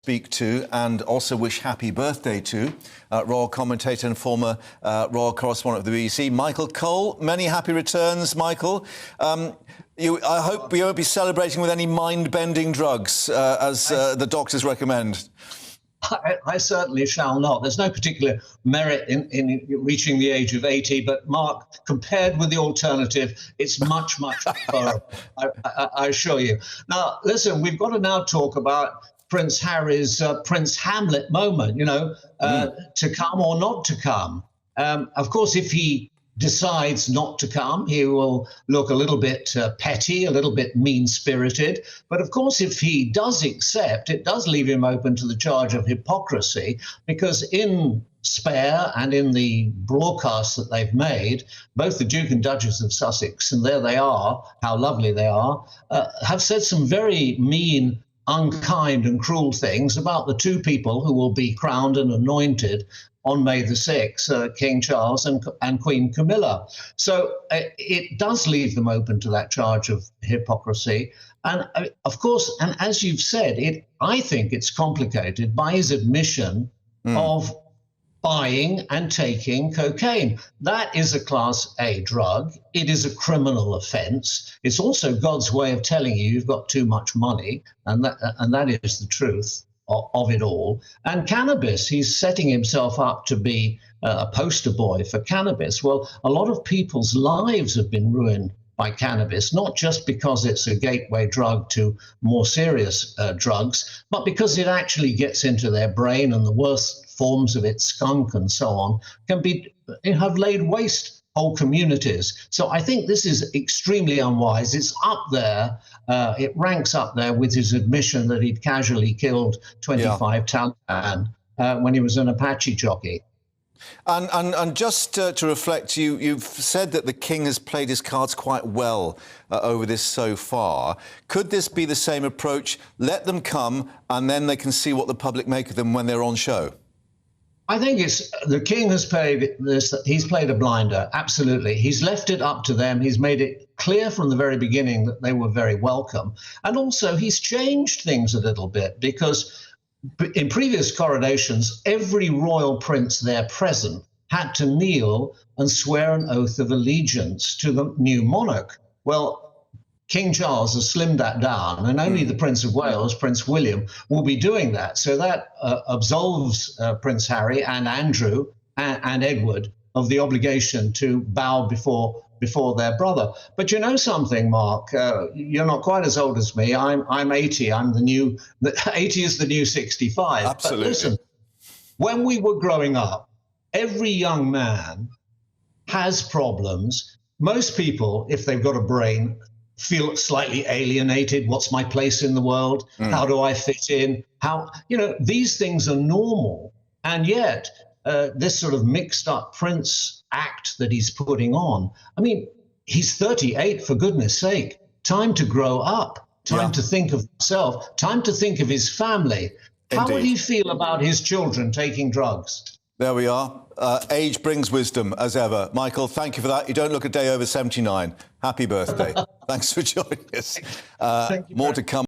speak to and also wish happy birthday to royal commentator and former royal correspondent of the BBC, Michael Cole. Many happy returns, Michael. I hope you won't be celebrating with any mind-bending drugs, as the doctors recommend. I certainly shall not. There's no particular merit in reaching the age of 80, but Mark, compared with the alternative, it's much, much preferable, I assure you. Now, listen, we've got to now talk about Prince Harry's Prince Hamlet moment, to come or not to come. Of course, if he decides not to come, he will look a little bit petty, a little bit mean-spirited. But of course, if he does accept, it does leave him open to the charge of hypocrisy, because in Spare and in the broadcasts that they've made, both the Duke and Duchess of Sussex, and there they are, how lovely they are, have said some very mean, unkind and cruel things about the two people who will be crowned and anointed on May the 6th, King Charles and Queen Camilla. So it does leave them open to that charge of hypocrisy. And of course, and as you've said, I think it's complicated by his admission of buying and taking cocaine. That is a Class A drug. It is a criminal offence. It's also God's way of telling you you've got too much money, and that is the truth of it all. And cannabis, he's setting himself up to be a poster boy for cannabis. Well, a lot of people's lives have been ruined by cannabis, not just because it's a gateway drug to more serious drugs, but because it actually gets into their brain, and the worst forms of it, skunk and so on, have laid waste whole communities. So I think this is extremely unwise. It's up there, it ranks up there with his admission that he'd casually killed 25 Taliban when he was an Apache jockey. And just to reflect, you've said that the king has played his cards quite well over this so far. Could this be the same approach? Let them come, and then they can see what the public make of them when they're on show. I think the king has played this. He's played a blinder. Absolutely. He's left it up to them. He's made it clear from the very beginning that they were very welcome. And also he's changed things a little bit, because in previous coronations, every royal prince there present had to kneel and swear an oath of allegiance to the new monarch. Well, King Charles has slimmed that down, and only the Prince of Wales, Prince William, will be doing that. So that absolves Prince Harry and Andrew and Edward of the obligation to bow before their brother. But you know something, Mark? You're not quite as old as me. I'm 80. 80 is the new 65. Absolutely. But listen, when we were growing up, every young man has problems. Most people, if they've got a brain, feel slightly alienated. What's my place in the world? How do I fit in? These things are normal. And yet, this sort of mixed up prince act that he's putting on, I mean, he's 38, for goodness sake. Time to grow up, time to think of himself, time to think of his family. Indeed. How would he feel about his children taking drugs? There we are. Age brings wisdom, as ever. Michael, thank you for that. You don't look a day over 79. Happy birthday. Thanks for joining us. Thank you, more to come.